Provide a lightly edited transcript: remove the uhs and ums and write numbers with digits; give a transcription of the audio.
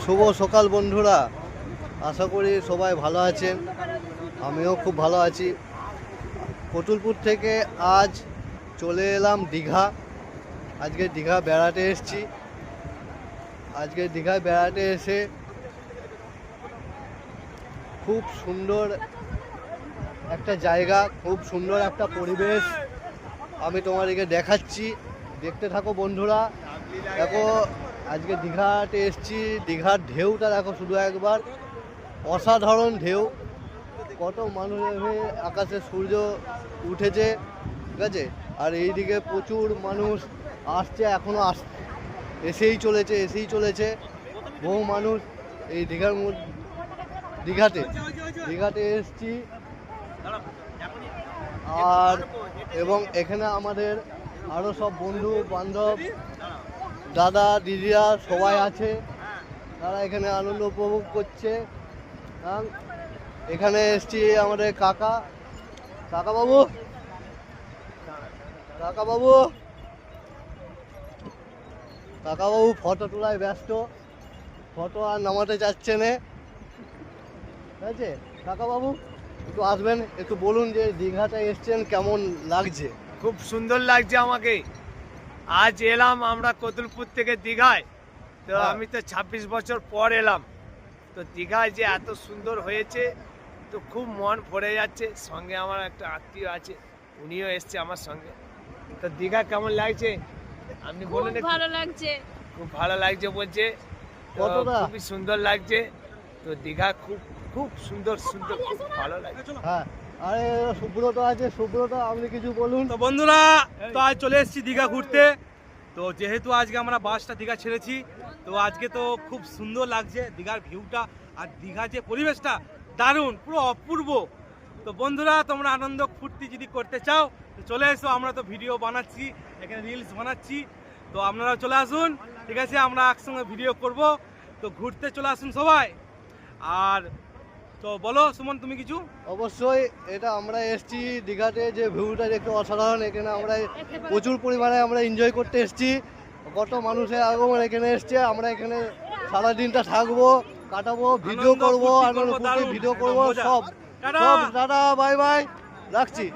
শুভ সকাল বন্ধুরা, আশা করি সবাই ভালো আছেন। আমিও খুব ভালো আছি। কতুলপুর থেকে আজ চলে এলাম দীঘা। আজকে দীঘা বেড়াতে এসেছি। আজকে দীঘায় বেড়াতে এসে খুব সুন্দর একটা জায়গা, খুব সুন্দর একটা পরিবেশ আমি তোমাদেরকে দেখাচ্ছি। দেখতে থাকো বন্ধুরা। দেখো আজকে দীঘাতে এসেছি, দীঘার ঢেউটা দেখো শুধু একবার, অসাধারণ ঢেউ। কত মানুষ আকাশে সূর্য উঠেছে, ঠিক আছে। আর এইদিকে প্রচুর মানুষ আসছে, এখনো এসেই চলেছে বহু মানুষ এই দীঘাতে এসেছি। আর এবং এখানে আমাদের আরও সব বন্ধু বান্ধব, দাদা দিদিরা সবাই আছে, তারা এখানে আনন্দ উপভোগ করছে। এখানে এসছি আমাদের কাকাবাবু ফটো তোলায় ব্যস্ত, ফটো আর নামাতে চাচ্ছে না, ঠিক আছে। কাকাবাবু একটু আসবেন, একটু বলুন যে দীঘাটা এসছেন, কেমন লাগছে? খুব সুন্দর লাগছে আমাকে। আজ এলাম আমরা কতুলপুর থেকে দীঘায়। তো আমি তো 26 বছর পর এলাম। তো দীঘায় যে এত সুন্দর হয়েছে, তো খুব মন ভরে যাচ্ছে। সঙ্গে আমার একটা আত্মীয় আছে, উনিও এসছে আমার সঙ্গে। তো দীঘা কেমন লাগছে আপনি বলেন? ভালো লাগছে, খুব ভালো লাগছে বলছে, খুবই সুন্দর লাগছে। তো দীঘা খুব খুব সুন্দর, খুব ভালো লাগছে। হ্যাঁ, আরে সুব্রত আছে, সুব্রত আপনি কিছু বলুন। তো বন্ধুরা, তো আজ চলে এসেছি দীঘা ঘুরতে। তো যেহেতু আজকে আমরা বাসটা দীঘা ছেড়েছি, তো আজকে তো খুব সুন্দর লাগছে দীঘার ভিউটা, আর দীঘার যে পরিবেশটা দারুণ, পুরো অপূর্ব। তো বন্ধুরা, তোমরা আনন্দ ফুর্তি যদি করতে চাও তো চলে এসো। আমরা তো ভিডিও বানাচ্ছি, এখানে রিলস বানাচ্ছি, তো আপনারাও চলে আসুন, ঠিক আছে। আমরা একসঙ্গে ভিডিও করব। তো ঘুরতে চলে আসুন সবাই। আর তো বলো সুমন, তুমি কিছু? অবশ্যই, এটা আমরা এসেছি দীঘাতে, যে ভিউটা দেখতে অসাধারণ। এখানে আমরা প্রচুর পরিমাণে আমরা এনজয় করতে এসেছি। কত মানুষের আগমন এখানে এসছে। আমরা এখানে সারাদিনটা থাকবো, কাটাবো, ভিডিও করবো, ভিডিও করবো, সব। দাদা বাই বাই, রাখছি।